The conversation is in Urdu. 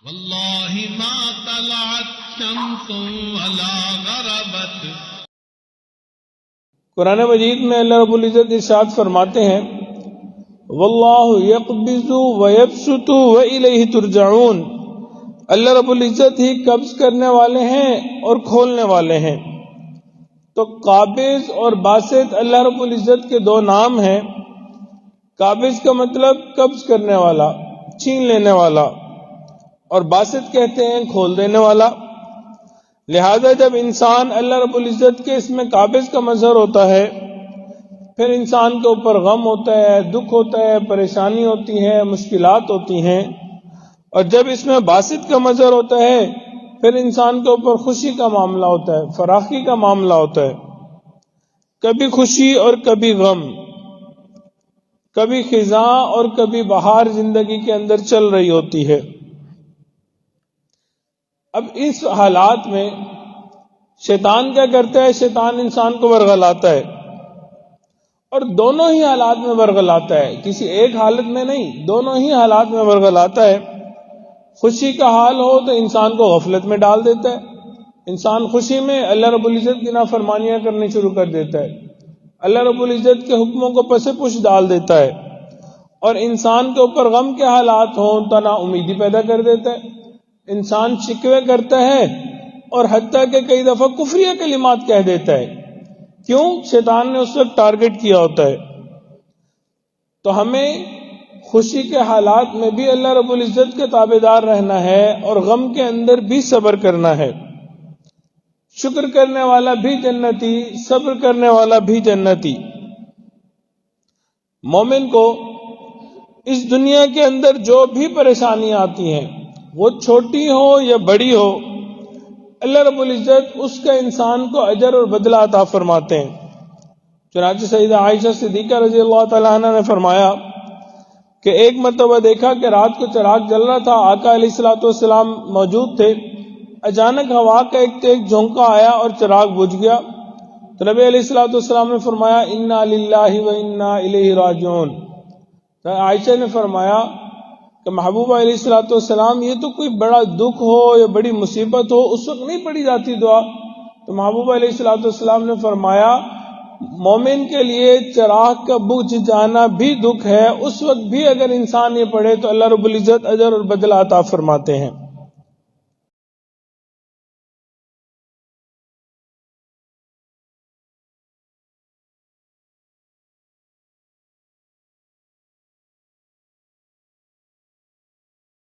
واللہ ما طلعت شمس ولا غربت۔ قرآن مجید میں اللہ رب العزت ارشاد فرماتے ہیں واللہ یقبض ویبسط والیہ ترجعون، اللہ رب العزت ہی قبض کرنے والے ہیں اور کھولنے والے ہیں۔ تو قابض اور باسط اللہ رب العزت کے دو نام ہیں۔ قابض کا مطلب قبض کرنے والا، چھین لینے والا، اور باسط کہتے ہیں کھول دینے والا۔ لہذا جب انسان اللہ رب العزت کے اس میں قابض کا مظہر ہوتا ہے، پھر انسان کے اوپر غم ہوتا ہے، دکھ ہوتا ہے، پریشانی ہوتی ہے، مشکلات ہوتی ہیں، اور جب اس میں باسط کا مظہر ہوتا ہے پھر انسان کے اوپر خوشی کا معاملہ ہوتا ہے، فراخی کا معاملہ ہوتا ہے۔ کبھی خوشی اور کبھی غم، کبھی خزاں اور کبھی بہار زندگی کے اندر چل رہی ہوتی ہے۔ اب اس حالات میں شیطان کیا کرتا ہے؟ شیطان انسان کو ورغلاتا ہے، اور دونوں ہی حالات میں ورغلاتا ہے، کسی ایک حالت میں نہیں، دونوں ہی حالات میں ورغلاتا ہے۔ خوشی کا حال ہو تو انسان کو غفلت میں ڈال دیتا ہے، انسان خوشی میں اللہ رب العزت کی نافرمانیاں کرنی شروع کر دیتا ہے، اللہ رب العزت کے حکموں کو پس پش ڈال دیتا ہے، اور انسان کے اوپر غم کے حالات ہوں تو نا امیدی پیدا کر دیتا ہے، انسان شکوے کرتا ہے اور حتیٰ کہ کئی دفعہ کفریہ کلمات کہہ دیتا ہے۔ کیوں؟ شیطان نے اس وقت ٹارگٹ کیا ہوتا ہے۔ تو ہمیں خوشی کے حالات میں بھی اللہ رب العزت کے تابعدار رہنا ہے اور غم کے اندر بھی صبر کرنا ہے۔ شکر کرنے والا بھی جنتی، صبر کرنے والا بھی جنتی۔ مومن کو اس دنیا کے اندر جو بھی پریشانیاں آتی ہیں، وہ چھوٹی ہو یا بڑی ہو، اللہ رب العزت اس کا انسان کو اجر اور بدلہ عطا فرماتے ہیں۔ چنانچہ سیدہ عائشہ صدیقہ رضی اللہ تعالیٰ عنہ نے فرمایا کہ ایک مرتبہ دیکھا کہ رات کو چراغ جل رہا تھا، آقا علیہ الصلوۃ والسلام موجود تھے، اچانک ہوا کا ایک تیز جھونکا آیا اور چراغ بجھ گیا۔ تو نبی علیہ الصلوۃ والسلام نے فرمایا انا للہ و انا الیہ راجعون۔ تو عائشہ نے فرمایا کہ محبوب علیہ الصلوۃ والسلام یہ تو کوئی بڑا دکھ ہو یا بڑی مصیبت ہو اس وقت نہیں پڑھی جاتی دعا؟ تو محبوب علیہ الصلوۃ والسلام نے فرمایا مومن کے لیے چراغ کا بجھ جانا بھی دکھ ہے، اس وقت بھی اگر انسان یہ پڑھے تو اللہ رب العزت اجر اور بدلہ عطا فرماتے ہیں۔